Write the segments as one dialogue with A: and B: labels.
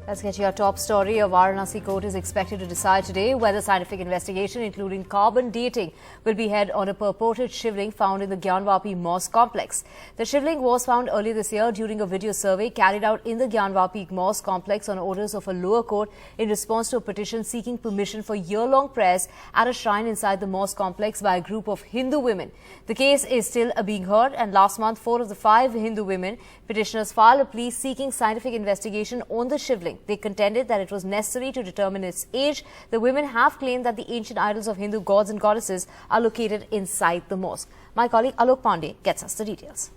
A: Let's get you our top story. A Varanasi court is expected to decide today whether scientific investigation, including carbon dating, will be held on a purported Shivling found in the Gyanvapi Mosque complex. The Shivling was found earlier this year during a video survey carried out in the Gyanvapi Mosque complex on orders of a lower court in response to a petition seeking permission for year-long prayers at a shrine inside the mosque complex by a group of Hindu women. The case is still being heard, and last month 4 of the 5 Hindu women petitioners filed a plea seeking scientific investigation on the Shivling. They contended that it was necessary to determine its age. The women have claimed that the ancient idols of Hindu gods and goddesses are located inside the mosque. My colleague Alok Pandey gets us the details.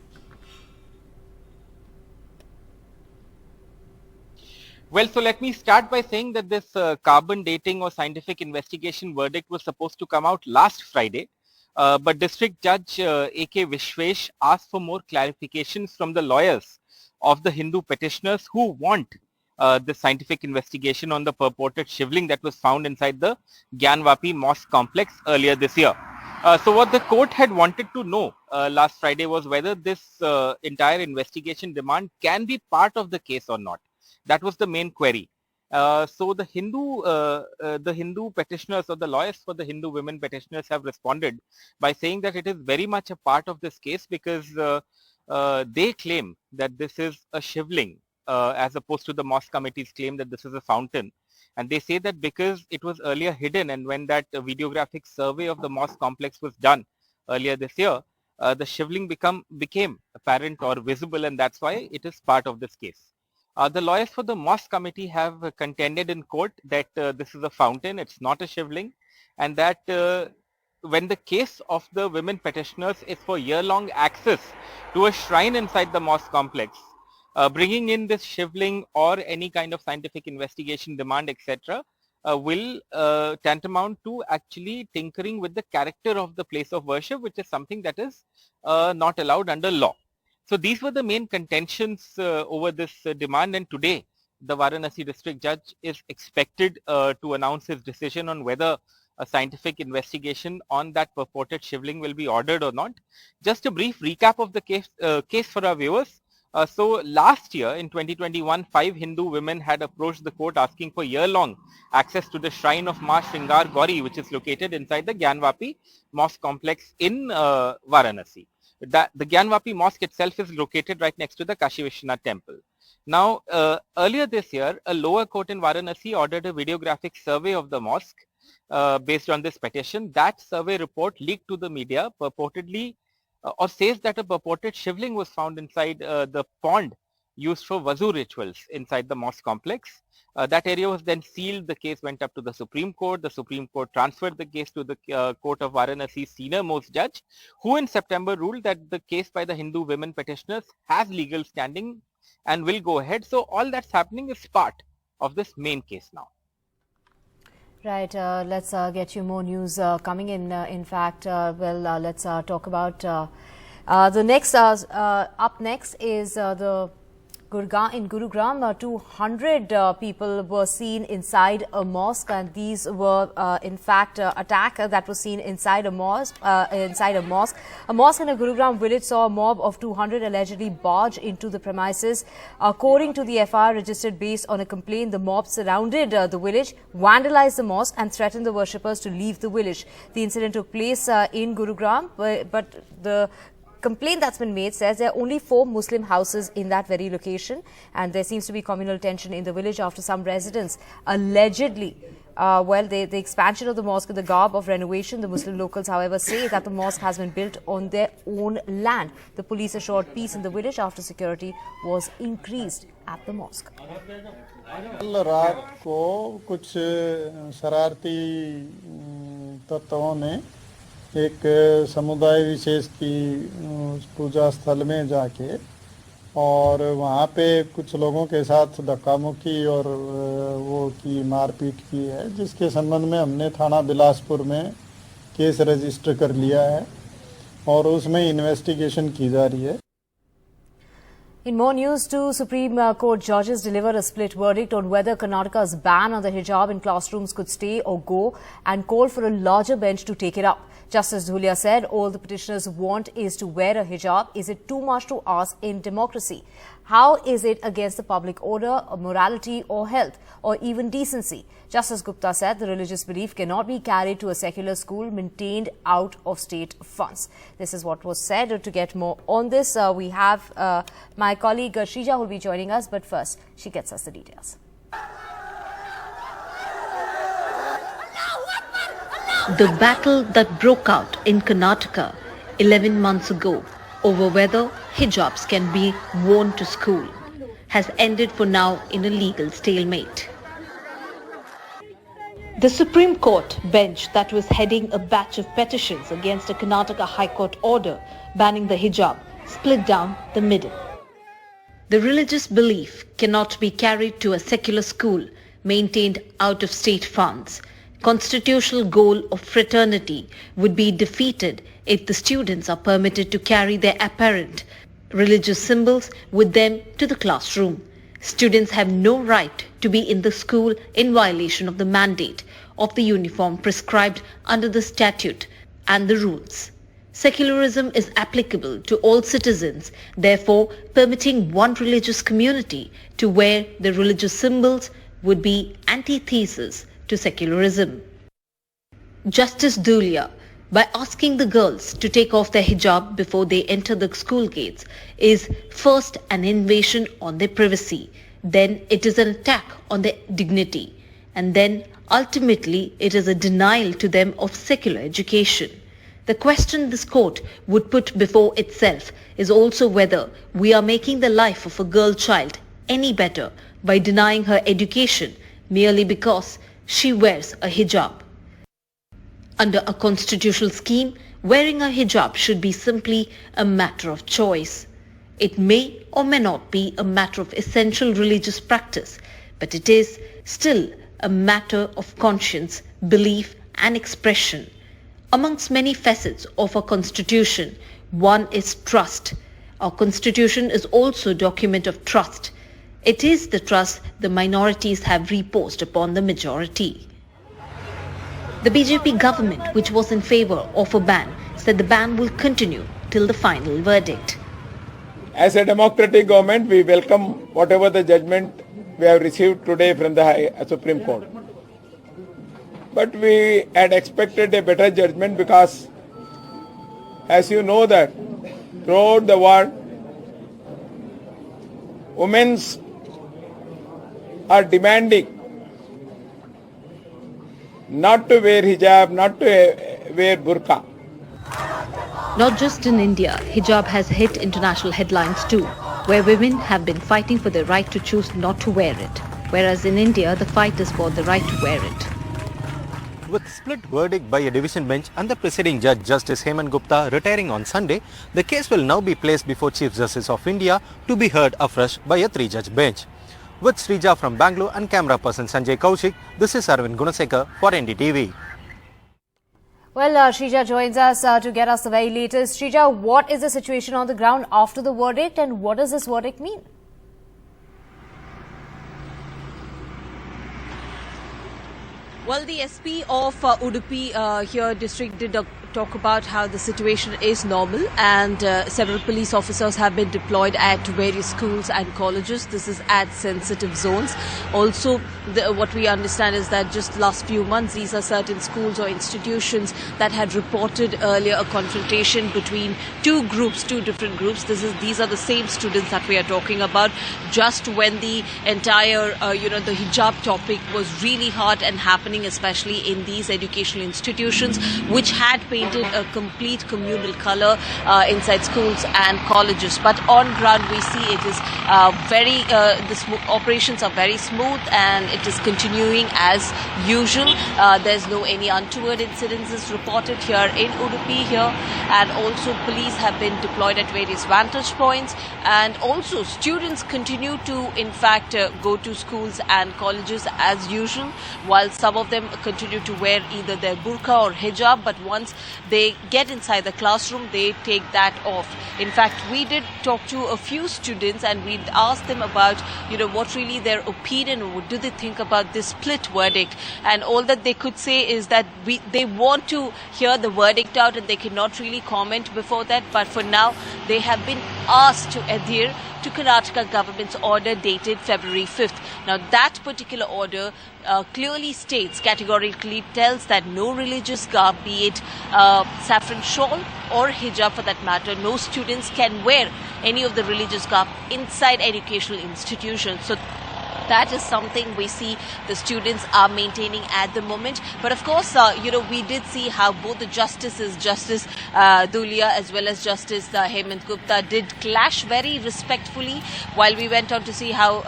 B: Well, so let me start by saying that this carbon dating or scientific investigation verdict was supposed to come out last Friday. But District Judge A.K. Vishwesh asked for more clarifications from the lawyers of the Hindu petitioners who want the scientific investigation on the purported Shivling that was found inside the Gyanvapi Mosque complex earlier this year. So what the court had wanted to know last Friday was whether this entire investigation demand can be part of the case or not. That was the main query. So the Hindu petitioners or the lawyers for the Hindu women petitioners have responded by saying that it is very much a part of this case because they claim that this is a Shivling as opposed to the mosque committee's claim that this is a fountain. And they say that because it was earlier hidden, and when that videographic survey of the mosque complex was done earlier this year, the Shivling became apparent or visible, and that's why it is part of this case. The lawyers for the mosque committee have contended in court that this is a fountain, it's not a Shivling, and that when the case of the women petitioners is for year-long access to a shrine inside the mosque complex, bringing in this Shivling or any kind of scientific investigation demand, etc., will tantamount to actually tinkering with the character of the place of worship, which is something that is not allowed under law. So these were the main contentions over this demand, and today the Varanasi district judge is expected to announce his decision on whether a scientific investigation on that purported Shivling will be ordered or not. Just a brief recap of the case for our viewers. So last year in 2021, 5 Hindu women had approached the court asking for year-long access to the shrine of Ma Shringar Gauri, which is located inside the Gyanvapi Mosque complex in Varanasi. The Gyanvapi Mosque itself is located right next to the Kashi Vishwanath temple. Now, earlier this year, a lower court in Varanasi ordered a videographic survey of the mosque based on this petition. That survey report leaked to the media purportedly or says that a purported Shivling was found inside the pond used for Wazu rituals inside the mosque complex. That area was then sealed. The case went up to the Supreme Court. The Supreme Court transferred the case to the Court of Varanasi's senior most judge, who in September ruled that the case by the Hindu women petitioners has legal standing and will go ahead. So all that's happening is part of this main case now.
A: Right, let's get you more news coming in. In fact, let's talk about the next. Up next is the in Gurugram. 200 people were seen inside a mosque, and these were in fact attack that was seen inside a mosque. A mosque in a Gurugram village saw a mob of 200 allegedly barge into the premises. According to the FIR registered based on a complaint, the mob surrounded the village, vandalized the mosque and threatened the worshippers to leave the village. The incident took place in Gurugram, but the complaint that's been made says there are only 4 Muslim houses in that very location, and there seems to be communal tension in the village after some residents allegedly the expansion of the mosque in the garb of renovation. The Muslim locals, however, say that the mosque has been built on their own land. The police assured peace in the village after security was increased at the mosque.
C: कल रात को कुछ शरारती तत्वों ने एक समुदाय विशेष की पूजा स्थल में जाके और वहाँ पे कुछ लोगों के साथ धक्का मुक्की और वो की मारपीट की है, जिसके संबंध में हमने थाना बिलासपुर में केस रजिस्टर कर लिया है और उसमें इन्वेस्टिगेशन की जा रही है.
A: In more news, 2 Supreme Court judges delivered a split verdict on whether Karnataka's ban on the hijab in classrooms could stay or go, and called for a larger bench to take it up. Justice Dhulia said all the petitioners want is to wear a hijab. Is it too much to ask in democracy? How is it against the public order, or morality or health or even decency? Justice Gupta said the religious belief cannot be carried to a secular school maintained out of state funds. This is what was said. To get more on this, we have my colleague Shrija who will be joining us, but first she gets us the details.
D: The battle that broke out in Karnataka 11 months ago over whether hijabs can be worn to school has ended for now in a legal stalemate. The Supreme Court bench that was heading a batch of petitions against a Karnataka High Court order banning the hijab split down the middle. The religious belief cannot be carried to a secular school maintained out of state funds. Constitutional goal of fraternity would be defeated if the students are permitted to carry their apparent religious symbols with them to the classroom. Students have no right to be in the school in violation of the mandate of the uniform prescribed under the statute and the rules. Secularism is applicable to all citizens, therefore permitting one religious community to wear the religious symbols would be antithesis to secularism. Justice Dhulia, by asking the girls to take off their hijab before they enter the school gates, is first an invasion on their privacy, then it is an attack on their dignity, and then ultimately it is a denial to them of secular education. The question this court would put before itself is also whether we are making the life of a girl child any better by denying her education merely because she wears a hijab. Under a constitutional scheme, wearing a hijab should be simply a matter of choice. It may or may not be a matter of essential religious practice, but it is still a matter of conscience, belief and expression. Amongst many facets of our constitution, one is trust. Our constitution is also a document of trust. It is the trust the minorities have reposed upon the majority. The BJP government, which was in favour of a ban, said the ban will continue till the final verdict.
E: As a democratic government, we welcome whatever the judgment we have received today from the Supreme Court. But we had expected a better judgment because, as you know that, throughout the world, women are demanding not to wear hijab, not to wear burqa.
D: Not just in India, hijab has hit international headlines too, where women have been fighting for the right to choose not to wear it, whereas in India the fight is for the right to wear it.
F: With split verdict by a division bench and the presiding judge Justice Hemant Gupta retiring on Sunday, the case will now be placed before Chief Justice of India to be heard afresh by a 3-judge bench. With Srija from Bangalore and camera person Sanjay Kaushik, this is Arvind Gunasekar for NDTV.
A: Well, Shrija joins us to get us the very latest. Shrija, what is the situation on the ground after the verdict and what does this verdict mean?
G: Well, the SP of Udupi here district did talk about how the situation is normal and several police officers have been deployed at various schools and colleges. This is at sensitive zones. Also, what we understand is that just last few months, these are certain schools or institutions that had reported earlier a confrontation between two different groups. These are the same students that we are talking about. Just when the entire, the hijab topic was really hot and happening, especially in these educational institutions, which had painted a complete communal color inside schools and colleges. But on ground, we see it is the operations are very smooth and it is continuing as usual. There's no any untoward incidences reported here in Udupi here, and also police have been deployed at various vantage points, and also students continue to in fact go to schools and colleges as usual, while some of them continue to wear either their burqa or hijab, but once they get inside the classroom they take that off. In fact, we did talk to a few students and we asked them about what really their opinion, what do they think about this split verdict, and all that they could say is that they want to hear the verdict out and they cannot really comment before that, but for now they have been asked to adhere to Karnataka government's order dated February 5th. Now, that particular order clearly states, categorically tells that no religious garb, be it saffron shawl or hijab for that matter, no students can wear any of the religious garb inside educational institutions. So that is something we see the students are maintaining at the moment. But of course, we did see how both the justices, Justice Dhulia as well as Justice Hemant Gupta, did clash very respectfully. While we went on to see how,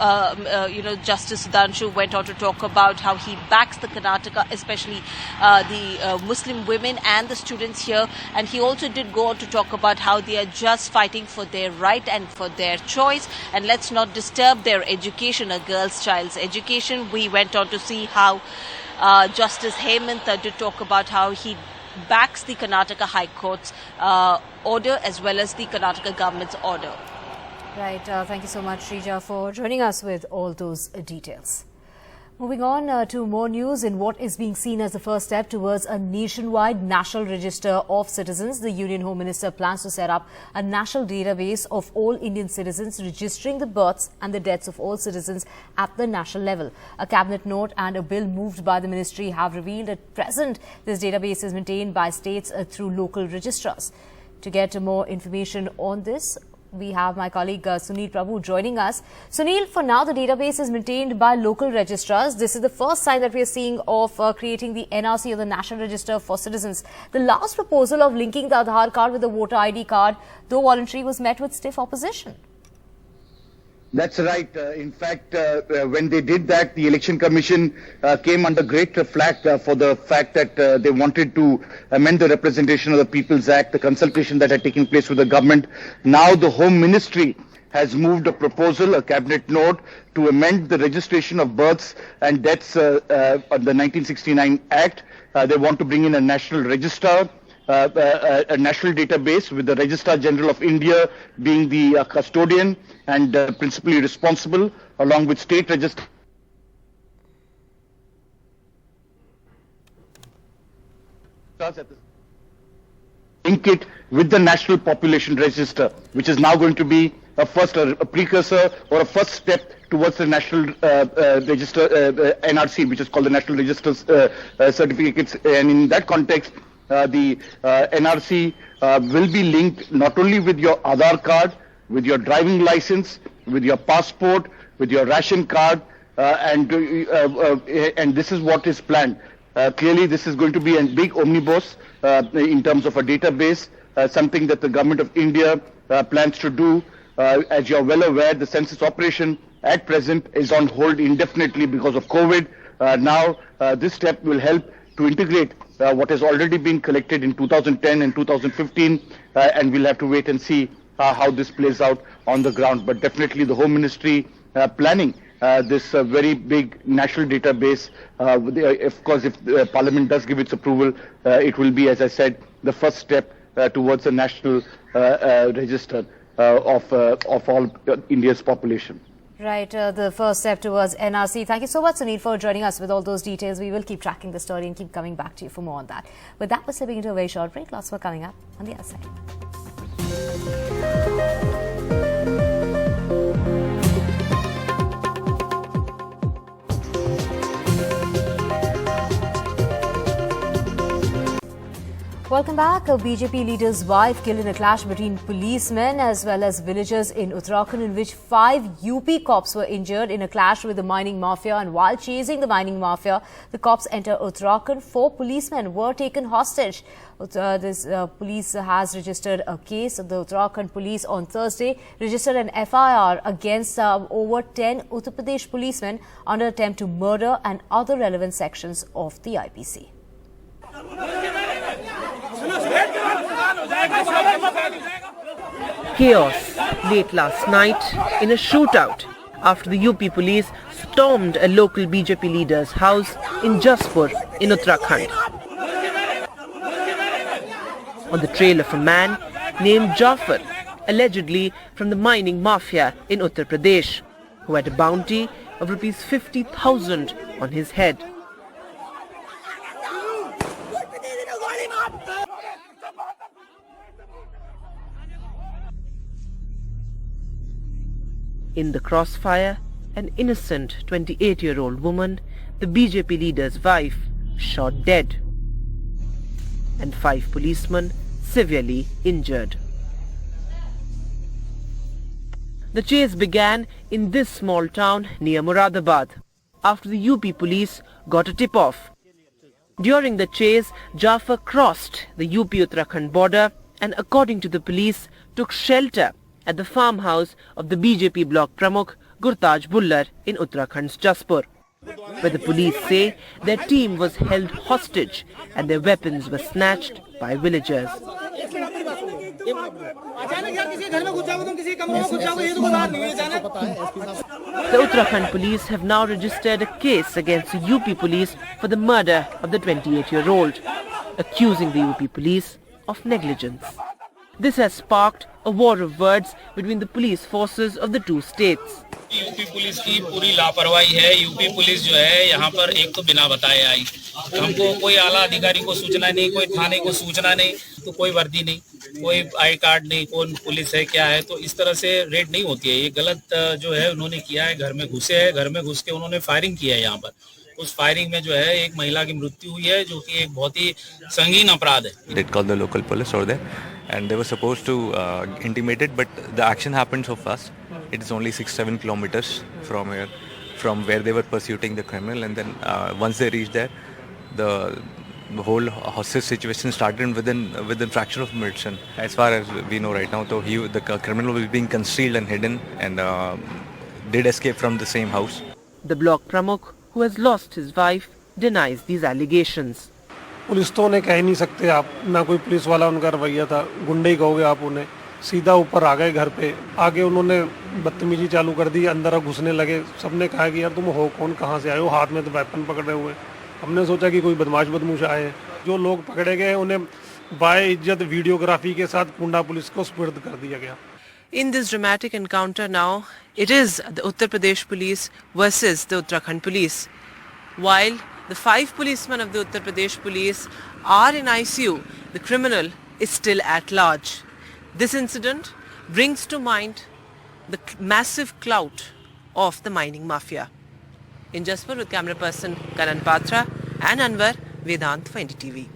G: Justice Sudhanshu went on to talk about how he backs the Karnataka, especially the Muslim women and the students here. And he also did go on to talk about how they are just fighting for their right and for their choice. And let's not disturb their education, a girl's child's education. We went on to see how Justice Hemant did talk about how he backs the Karnataka High Court's order as well as the Karnataka government's order.
A: Right. Thank you so much, Shrija, for joining us with all those details. Moving on to more news in what is being seen as the first step towards a nationwide national register of citizens. The Union Home Minister plans to set up a national database of all Indian citizens, registering the births and the deaths of all citizens at the national level. A cabinet note and a bill moved by the ministry have revealed at present this database is maintained by states through local registrars. To get more information on this, we have my colleague Sunil Prabhu joining us. Sunil, for now the database is maintained by local registrars. This is the first sign that we are seeing of creating the NRC or the National Register for Citizens. The last proposal of linking the Aadhaar card with the voter ID card, though voluntary, was met with stiff opposition.
H: That's right. In fact, when they did that, the Election Commission came under great flack for the fact that they wanted to amend the Representation of the People's Act, the consultation that had taken place with the government. Now the Home Ministry has moved a proposal, a cabinet note, to amend the registration of births and deaths on the 1969 Act. They want to bring in a national register, a national database with the Registrar General of India being the custodian and principally responsible, along with state registrars. Link it with the National Population Register, which is now going to be a precursor or a first step towards the National Register, NRC, which is called the National Register Certificates. And in that context, the NRC will be linked not only with your Aadhaar card, with your driving license, with your passport, with your ration card, and this is what is planned. Clearly, this is going to be a big omnibus in terms of a database, something that the Government of India plans to do. As you are well aware, the census operation at present is on hold indefinitely because of COVID. Now, this step will help to integrate what has already been collected in 2010 and 2015, and we'll have to wait and see how this plays out on the ground. But definitely the Home Ministry planning this very big national database. Of course, if Parliament does give its approval, it will be, as I said, the first step towards a national register of all India's population.
A: Right, the first step towards NRC. Thank you so much, Sunil, for joining us with all those details. We will keep tracking the story and keep coming back to you for more on that. With that, we're slipping into a very short break. Lots more coming up on the other side. Welcome back. A BJP leader's wife killed in a clash between policemen as well as villagers in Uttarakhand, in which 5 UP cops were injured in a clash with the mining mafia. And while chasing the mining mafia, the cops entered Uttarakhand. 4 policemen were taken hostage. Police has registered a case. The Uttarakhand police on Thursday registered an FIR against over 10 Uttar Pradesh policemen under attempt to murder and other relevant sections of the IPC.
I: Chaos late last night in a shootout after the UP police stormed a local BJP leader's house in Jaspur in Uttarakhand. On the trail of a man named Jafar, allegedly from the mining mafia in Uttar Pradesh, who had a bounty of Rs 50,000 on his head. In the crossfire, an innocent 28-year-old woman, the BJP leader's wife, shot dead, and 5 policemen severely injured. The chase began in this small town near Moradabad after the UP police got a tip-off. During the chase, Jafar crossed the UP-Uttarakhand border and, according to the police, took shelter at the farmhouse of the BJP bloc pramukh Gurtaj Bullar in Uttarakhand's Jaspur, where the police say their team was held hostage and their weapons were snatched by villagers. The Uttarakhand police have now registered a case against the UP police for the murder of the 28-year-old, accusing the UP police of negligence. This has sparked a war of words between the police forces of the two states.
J: UP police की पूरी लापरवाही है। UP police जो है यहाँ पर एक तो बिना बताए आई, हमको कोई आला अधिकारी को सूचना नहीं, कोई थाने को सूचना नहीं, तो कोई वर्दी नहीं, कोई आई कार्ड नहीं, कौन पुलिस है क्या है, तो इस तरह से रेड नहीं होती है। ये गलत जो है उन्होंने किया है, घर में घुसे हैं, घर में घुस के उन्होंने फायरिंग किया है यहाँ पर। उस फायरिंग में जो है एक महिला की मृत्यु हुई है, जो कि एक बहुत ही संगीन अपराध है।
K: They called the local police over there, and they were supposed to intimate it, but the action happened so fast. It is only 6-7 kilometers from here, from where they were pursuing the criminal, and then once they reached there, the whole hostage situation started within fraction of minutes. And as far as we know right now, so the criminal was being concealed and hidden, and did escape from the same house.
I: The bloc pramukh, who has lost his wife, denies these allegations.
L: Police तो उन्हें कह ही नहीं सकते आप, ना कोई police वाला उनका रवैया था, गुंडे ही कहोगे आप उन्हें। सीधा ऊपर आ गए घर पे, आगे उन्होंने बदतमीजी चालू कर दी, अंदर घुसने लगे। सबने कहा कि यार तुम हो कौन, कहाँ से आए हो, हाथ में तो वेपन पकड़े हुए। हमने सोचा कि कोई बदमाश आए हैं। जो लोग पकड़े गए उन्हें बाय इज्जत वीडियोग्राफी के साथ कुंडा पुलिस को सुपुर्द कर दिया गया।
I: In this dramatic encounter now, it is the Uttar Pradesh police versus the Uttarakhand police. While the 5 policemen of the Uttar Pradesh police are in ICU, the criminal is still at large. This incident brings to mind the massive clout of the mining mafia. In Jaspur, with camera person Karan Patra and Anwar, Vedant for NDTV.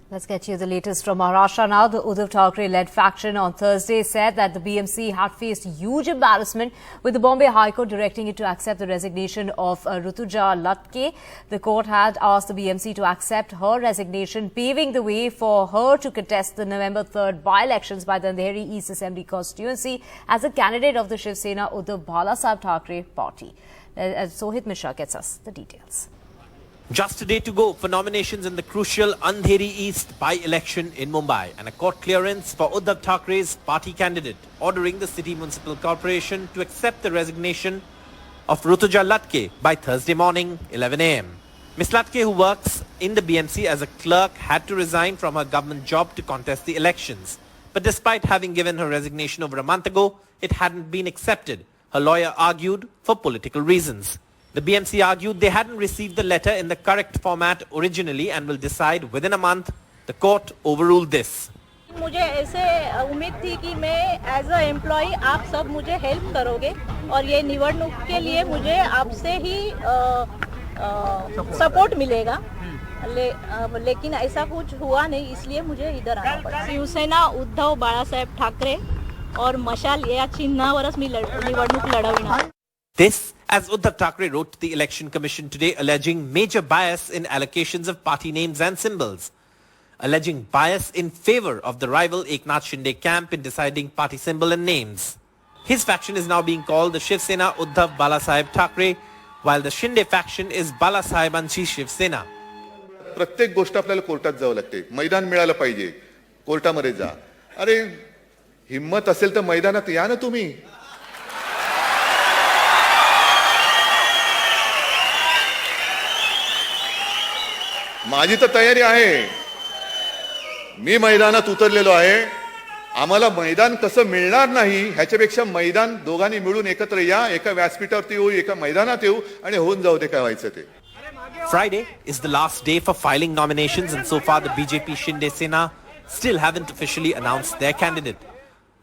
A: Let's get you the latest from Maharashtra now. The Uddhav Thackeray-led faction on Thursday said that the BMC had faced huge embarrassment with the Bombay High Court directing it to accept the resignation of Rutuja Latke. The court had asked the BMC to accept her resignation, paving the way for her to contest the November 3rd by-elections by the Andheri East Assembly constituency as a candidate of the Shiv Sena Uddhav Balasaheb Thackeray party. Sohit Mishra gets us the details.
M: Just a day to go for nominations in the crucial Andheri East by-election in Mumbai, and a court clearance for Uddhav Thackeray's party candidate, ordering the City Municipal Corporation to accept the resignation of Rutuja Latke by Thursday morning, 11 a.m. Ms. Latke, who works in the BMC as a clerk, had to resign from her government job to contest the elections. But despite having given her resignation over a month ago, it hadn't been accepted. Her lawyer argued for political reasons. The BMC argued they hadn't received the letter in the correct format originally and will decide within a month. The court overruled this.
N: मुझे ऐसे उम्मीद थी कि मैं as a employee आप सब मुझे help करोगे और ये निवडणूक के लिए मुझे आपसे ही सपोर्ट मिलेगा, लेकिन ऐसा कुछ हुआ नहीं, इसलिए मुझे इधर आना पड़ा। शिवसेना उद्धव बाळासाहेब ठाकरे और मशाल या चिन्हावरच मी निवडणूक लढविणार.
M: This, as Uddhav Thackeray wrote to the Election Commission today, alleging major bias in allocations of party names and symbols, alleging bias in favor of the rival Eknath Shinde camp in deciding party symbol and names. His faction is now being called the Shiv Sena Uddhav Balasaheb Thackeray, while the Shinde faction is Balasahebanchi Shiv Sena.
O: प्रत्येक गोष्ट आपल्याला कोर्टात जावं लागते, मैदान मिळालं पाहिजे, कोर्टामध्ये जा. अरे हिम्मत असेल तर मैदानात या ना तुम्ही. माझी तर तयारी आहे, मी मैदानात उतरलेलो आहे. आम्हाला मैदान कसं मिळणार नाही ह्याच्यापेक्षा मैदान दोघांनी मिळून एकत्र या, एका व्यासपीठावरती येऊ, एका मैदानात येऊ आणि होऊन जाऊ दे काय व्हायचं ते.
M: Friday is the last day for filing nominations, and so far the BJP Shinde Sena still haven't officially announced their candidate.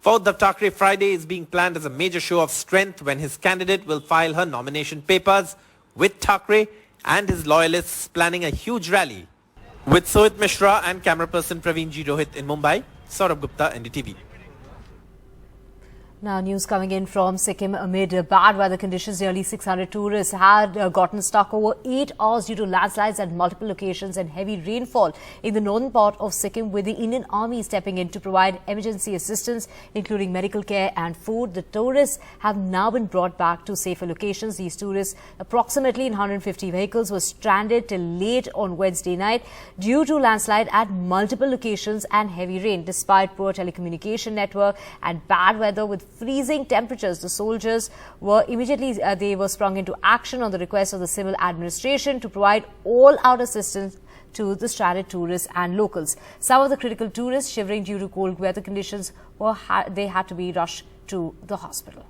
M: For Uddhav Thackeray, Friday is being planned as a major show of strength when his candidate will file her nomination papers, with Thackeray and his loyalists planning a huge rally. With Sohit Mishra and camera person Praveen G. Rohit in Mumbai, Sourav Gupta, NDTV.
A: Now, news coming in from Sikkim amid bad weather conditions. Nearly 600 tourists had gotten stuck over 8 hours due to landslides at multiple locations and heavy rainfall in the northern part of Sikkim, with the Indian Army stepping in to provide emergency assistance, including medical care and food. The tourists have now been brought back to safer locations. These tourists, approximately 150 vehicles, were stranded till late on Wednesday night due to landslide at multiple locations and heavy rain. Despite poor telecommunication network and bad weather with freezing temperatures, the soldiers were immediately sprung into action on the request of the civil administration to provide all-out assistance to the stranded tourists and locals. Some of the critical tourists shivering due to cold weather conditions they had to be rushed to the hospital.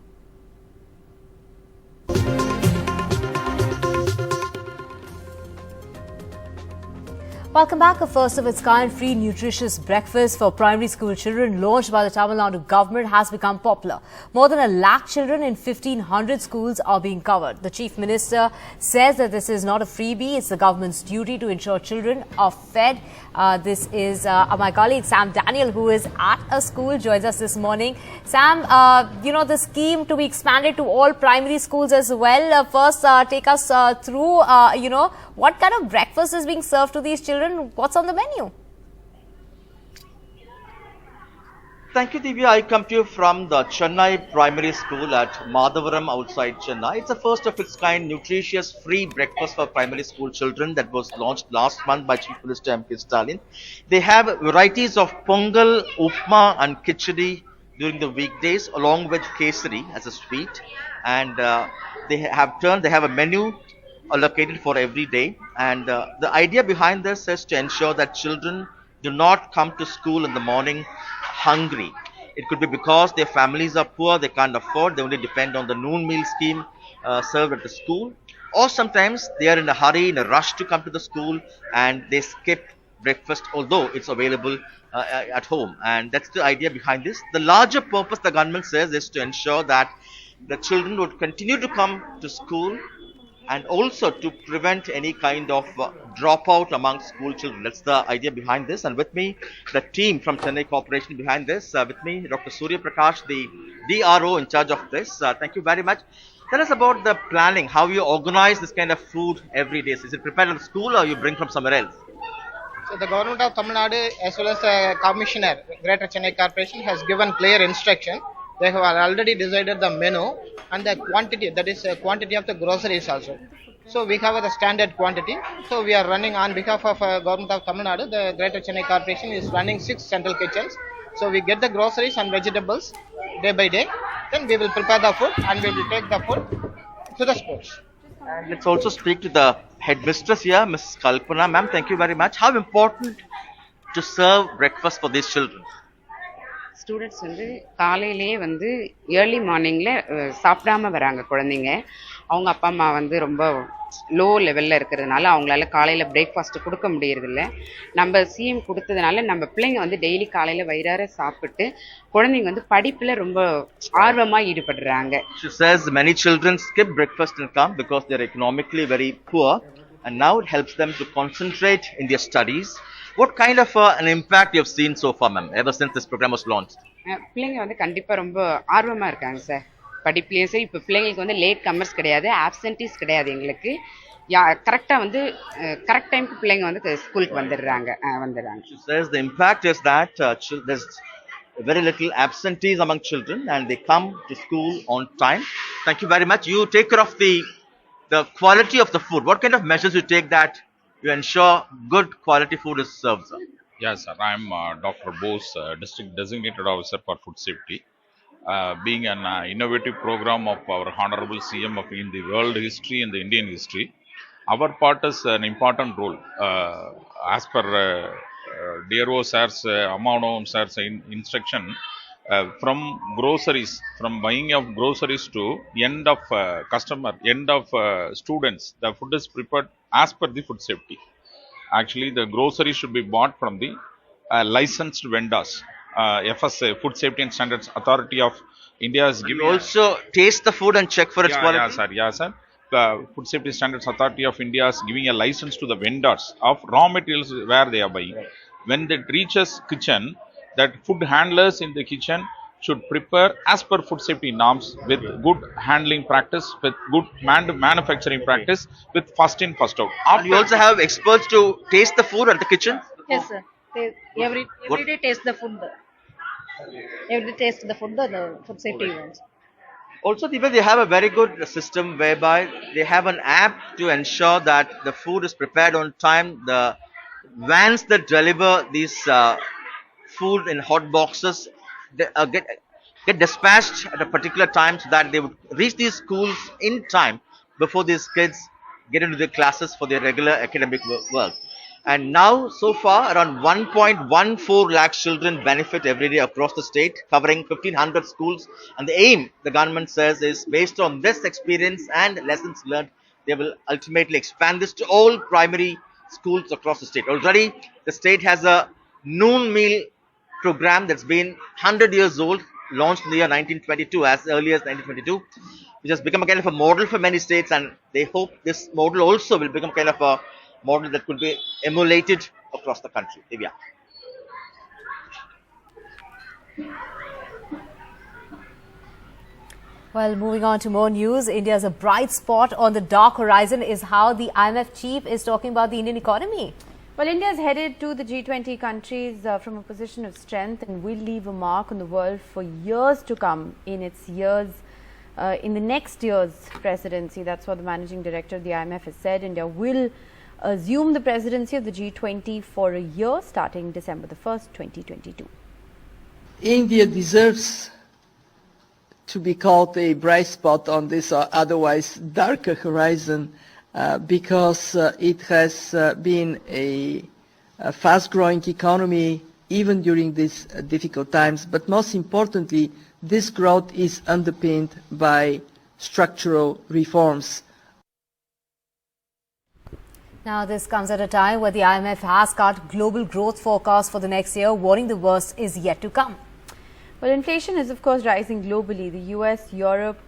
A: Welcome back. A first-of-its-kind free nutritious breakfast for primary school children launched by the Tamil Nadu government has become popular. More than 1 lakh children in 1,500 schools are being covered. The Chief Minister says that this is not a freebie. It's the government's duty to ensure children are fed. This is my colleague Sam Daniel, who is at a school, joins us this morning. Sam, the scheme to be expanded to all primary schools as well. First, take us through, what kind of breakfast is being served to these children? What's on the menu?
P: Thank you, Divya. I come to you from the Chennai Primary School at Madhavaram outside Chennai. It's a first of its kind nutritious free breakfast for primary school children that was launched last month by Chief Minister M.K. Stalin. They have varieties of pongal, upma and khichdi during the weekdays, along with kesari as a sweet. And they have a menu allocated for every day, and the idea behind this is to ensure that children do not come to school in the morning hungry. It could be because their families are poor, they can't afford, they only depend on the noon meal scheme served at the school, or sometimes they are in a hurry, in a rush to come to the school, and they skip breakfast although it's available at home. And that's the idea behind this. The larger purpose, the government says, is to ensure that the children would continue to come to school, and also to prevent any kind of dropout among school children. That's the idea behind this. And with me, the team from Chennai Corporation behind this. With me, Dr. Surya Prakash, the DRO in charge of this. Thank you very much. Tell us about the planning, how you organize this kind of food every day. Is it prepared at school or you bring from somewhere else?
Q: So the government of Tamil Nadu as well as the commissioner, Greater Chennai Corporation, has given clear instruction. They have already decided the menu and the quantity, that is quantity of the groceries also. So we have the standard quantity. So we are running on behalf of government of Tamil Nadu. The Greater Chennai Corporation is running 6 central kitchens. So we get the groceries and vegetables day by day. Then we will prepare the food and we will take the food to the schools.
P: And let's also speak to the headmistress here, Mrs. Kalpana. Ma'am, thank you very much. How important to serve breakfast for these children?
R: Students வந்து காலையிலேயே வந்து early மார்னிங்கில் சாப்பிடாம வராங்க குழந்தைங்க. அவங்க அப்பா அம்மா வந்து ரொம்ப லோ லெவலில் இருக்கிறதுனால அவங்களால காலையில் பிரேக்ஃபாஸ்ட்டு கொடுக்க முடியறதில்ல. நம்ம சிஎம் கொடுத்ததுனால நம்ம பிள்ளைங்க வந்து டெய்லி காலையில் வயிறார சாப்பிட்டு குழந்தைங்க வந்து படிப்பில் ரொம்ப ஆர்வமாக ஈடுபடுறாங்க.
P: She says many children skip breakfast and come because they are economically very poor, and now it helps them to concentrate in their studies. What kind of an impact you have seen so far, ma'am, ever since this program was launched?
R: பிள்ளைங்க வந்து கண்டிப்பாக ரொம்ப ஆர்வமாக இருக்காங்க sir படிப்புலேயும் சரி. இப்போ பிள்ளைங்களுக்கு வந்து லேட் கமர்ஸ் கிடையாது, ஆப்சென்டீஸ் கிடையாது. எங்களுக்கு கரெக்டாக வந்து கரெக்ட் டைமுக்கு பிள்ளைங்க வந்து ஸ்கூலுக்கு வந்துடுறாங்க.
P: She says the impact is that there's very little absentees among children and they come to school on time. Thank you very much. You take care of the quality of the food. What kind of measures you take that you ensure good quality food is served, sir?
S: Yes, sir. I am Dr. Bose, District Designated Officer for Food Safety. Being an innovative program of our Honorable CM in the world history and the Indian history, our part is an important role. As per DRO sir's, Amano sir's instruction, from groceries, from buying of groceries to end of end of students, the food is prepared as per the food safety. Actually, the groceries should be bought from the licensed vendors FSA, Food Safety and Standards Authority of India is giving.
P: Also taste the food and check for its quality.
S: Yeah, sir. The Food Safety Standards Authority of India is giving a license to the vendors of raw materials where they are buying. When it reaches kitchen, that food handlers in the kitchen should prepare as per food safety norms with good handling practice, with good manufacturing practice, with first in, first out.
P: And you also have experts to taste the food at the kitchen?
T: Yes, sir. Every day taste the food. Every day taste the food, the food safety events.
P: Also, people, they have a very good system whereby they have an app to ensure that the food is prepared on time. The vans that deliver these food in hot boxes they, get dispatched at a particular time so that they would reach these schools in time before these kids get into their classes for their regular academic work. And now, so far, around 1.14 lakh children benefit every day across the state, covering 1,500 schools. And the aim, the government says, is based on this experience and lessons learned, they will ultimately expand this to all primary schools across the state. Already, the state has a noon meal program that's been 100 years old, launched in the year 1922, as early as 1922, which has become a kind of a model for many states, and they hope this model also will become kind of a model that could be emulated across the country. Divya.
A: Well, moving on to more news, India's a bright spot on the dark horizon is how the IMF chief is talking about the Indian economy.
U: Well, India is headed to the G20 countries from a position of strength and will leave a mark on the world for years to come in the next year's presidency. That's what the managing director of the IMF has said. India will assume the presidency of the G20 for a year starting December the 1st, 2022.
V: India deserves to be called a bright spot on this otherwise darker horizon because it has been a fast-growing economy even during these difficult times. But most importantly, this growth is underpinned by structural reforms.
A: Now, this comes at a time where the IMF has cut global growth forecast for the next year, warning the worst is yet to come.
U: Well, inflation is, of course, rising globally. The US, Europe,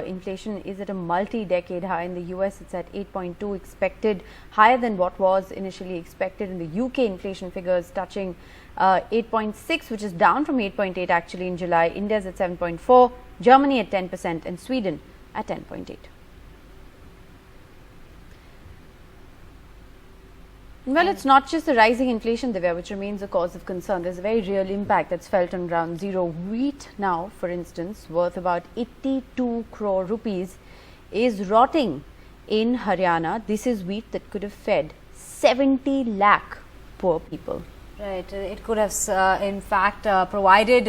U: inflation is at a multi-decade high. In the US, it's at 8.2, expected higher than what was initially expected. In the UK, inflation figures touching 8.6, which is down from 8.8 actually in July. India's at 7.4, Germany at 10%, and Sweden at 10.8. Well, it's not just the rising inflation, Divya, which remains a cause of concern. There's a very real impact that's felt on ground zero. Wheat now, for instance, worth about 82 crore rupees, is rotting in Haryana. This is wheat that could have fed 70 lakh poor people.
A: Right. It could have, in fact, provided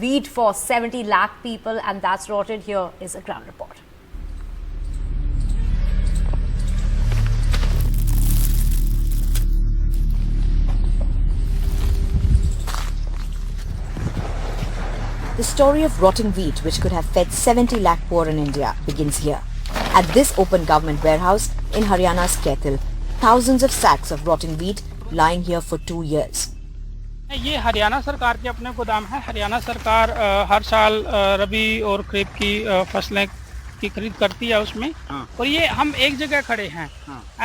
A: wheat for 70 lakh people, and that's rotted. Here is a ground report.
W: The story of rotting wheat, which could have fed 70 lakh poor in India, begins here. At this open government warehouse in Haryana's Kaithal, thousands of sacks of rotting wheat lying here for 2 years.
X: ये हरियाणा सरकार के अपने गोदाम है। हरियाणा सरकार हर साल रबी और खरीफ की फसलें की खरीद करती है उसमें, और ये हम एक जगह खड़े हैं।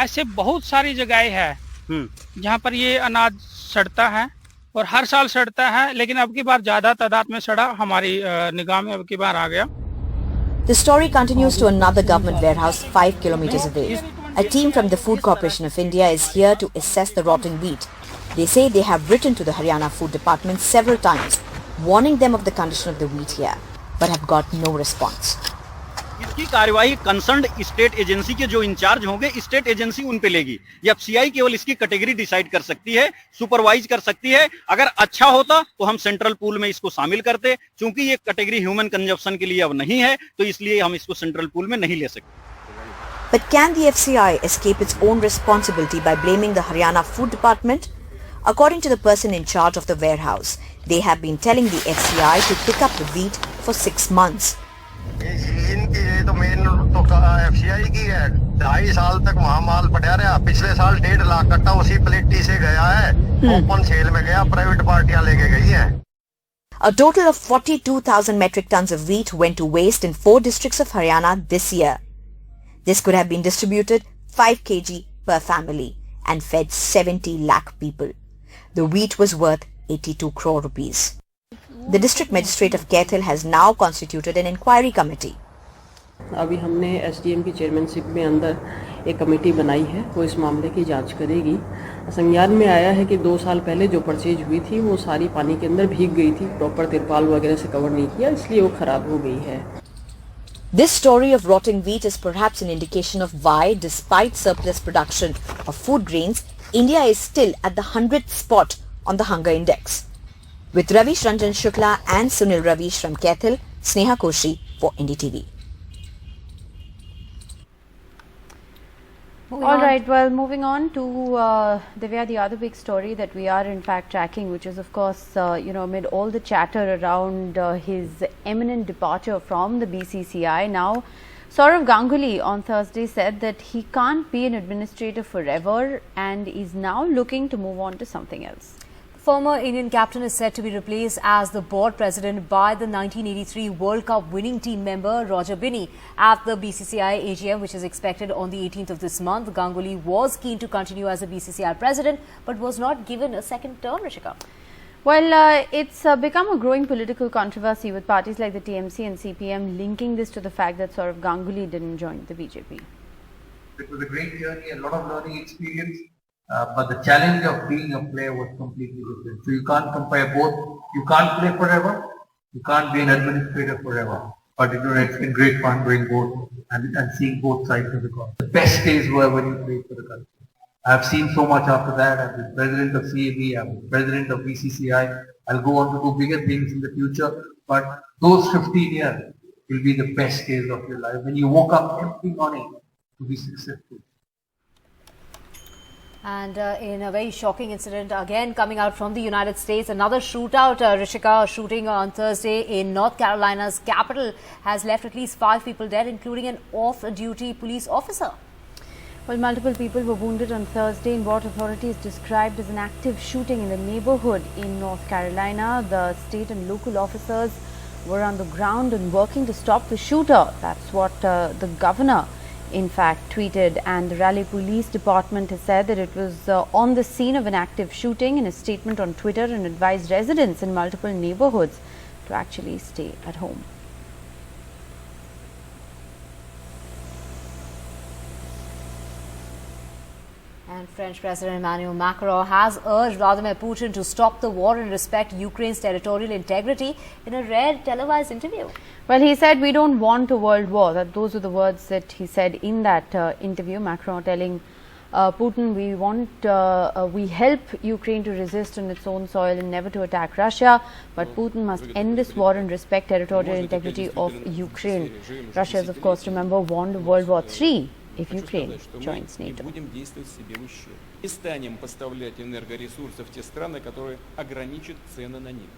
X: ऐसे बहुत सारी जगहें हैं जहाँ पर ये अनाज सड़ता है और हर साल सड़ता है, लेकिन अब की बार ज्यादा तादाद में सड़ा हमारी निगाह में अब की बार आ गया।
W: The story continues to another government warehouse 5 kilometers away. A team from the Food Corporation of India is here to assess the rotting wheat. They say they have written to the Haryana Food Department several times, warning them of the condition of the wheat here, but have got no response.
Y: इसकी कार्यवाही concerned state agency के जो in charge होंगे, state agency उन पे लेगी। ये FCI केवल इसकी कैटेगरी डिसाइड कर सकती है, सुपरवाइज कर सकती है। अगर अच्छा होता तो हम सेंट्रल पूल में इसको शामिल करते, क्योंकि ये कैटेगरी ह्यूमन कंजप्शन के लिए अब नहीं है, तो इसलिए हम इसको सेंट्रल पूल में नहीं ले सकते।
W: But can the FCI escape its own responsibility by blaming the Haryana Food Department? According to the person in charge of the warehouse, they have been telling the FCI to pick up the wheat for 6 months.
Z: ये तो main तो FCI की है। 2.5 साल तक वहाँ माल पड़ा रहा। पिछले साल 1.5 लाख कट्टा उसी प्लेटी से गया है, ओपन सेल में गया, प्राइवेट पार्टियां लेके गई हैं।
W: A total of 42,000 metric tons of wheat went to waste in 4 districts of Haryana this year. This could have been distributed 5 kg per family and fed 70 lakh people. The wheat was worth 82 crore rupees. The district magistrate of Kaithal has now constituted an inquiry committee.
B: अभी हमने SDM की chairmanship में अंदर एक committee बनाई है, वो इस मामले की जांच करेगी। संज्ञान में आया है कि 2 साल पहले जो परचेज हुई थी वो सारी पानी के अंदर भीग गई थी, प्रॉपर तिरपाल वगैरह से कवर नहीं किया, इसलिए वो खराब हो गई है।
W: This story of rotting wheat is perhaps an indication of why, despite surplus production of food grains, India is still at the 100th spot on the hunger index. With Ravish Ranjan Shukla and Sunil Ravish from Kaithal, Sneha Koshi for NDTV.
U: All right, well, moving on to Divya, the other big story that we are in fact tracking, which is of course, amid all the chatter around his imminent departure from the BCCI. Now, Sourav Ganguly on Thursday said that he can't be an administrator forever and is now looking to move on to something else.
A: Former Indian captain is said to be replaced as the board president by the 1983 World Cup winning team member Roger Binney at the BCCI AGM, which is expected on the 18th of this month. Ganguly was keen to continue as the BCCI president, but was not given a second term, Rishika.
U: Well, it's become a growing political controversy with parties like the TMC and CPM linking this to the fact that Sourav Ganguly didn't join the BJP.
C: It was a great journey, a lot of learning experience. But the challenge of being a player was completely different. So you can't compare both. You can't play forever. You can't be an administrator forever. But it's been great fun doing both and seeing both sides of the coin. The best days were when you played for the country. I've seen so much after that. I've been president of CAB, I'm president of BCCI. I'll go on to do bigger things in the future. But those 15 years will be the best days of your life. When you woke up every morning to be successful.
A: And in a very shocking incident again coming out from the United States, another shootout, Rishika, shooting on Thursday in North Carolina's capital has left at least 5 people dead, including an off-duty police officer.
U: Well, multiple people were wounded on Thursday in what authorities described as an active shooting in the neighborhood in North Carolina. The state and local officers were on the ground and working to stop the shooter. That's what the governor in fact tweeted, and the Raleigh Police Department has said that it was on the scene of an active shooting in a statement on Twitter and advised residents in multiple neighborhoods to actually stay at home.
A: And French President Emmanuel Macron has urged Vladimir Putin to stop the war and respect Ukraine's territorial integrity in a rare televised interview.
U: Well, he said, we don't want a world war. Those were the words that he said in that interview. Macron telling Putin, we help Ukraine to resist on its own soil and never to attack Russia. But Putin must end this war and respect territorial integrity of Ukraine. Russia has, of course, remember, warned of World War III if Ukraine joins NATO.
D: И станем поставлять энергоресурсы в те страны, которые ограничат цены на них.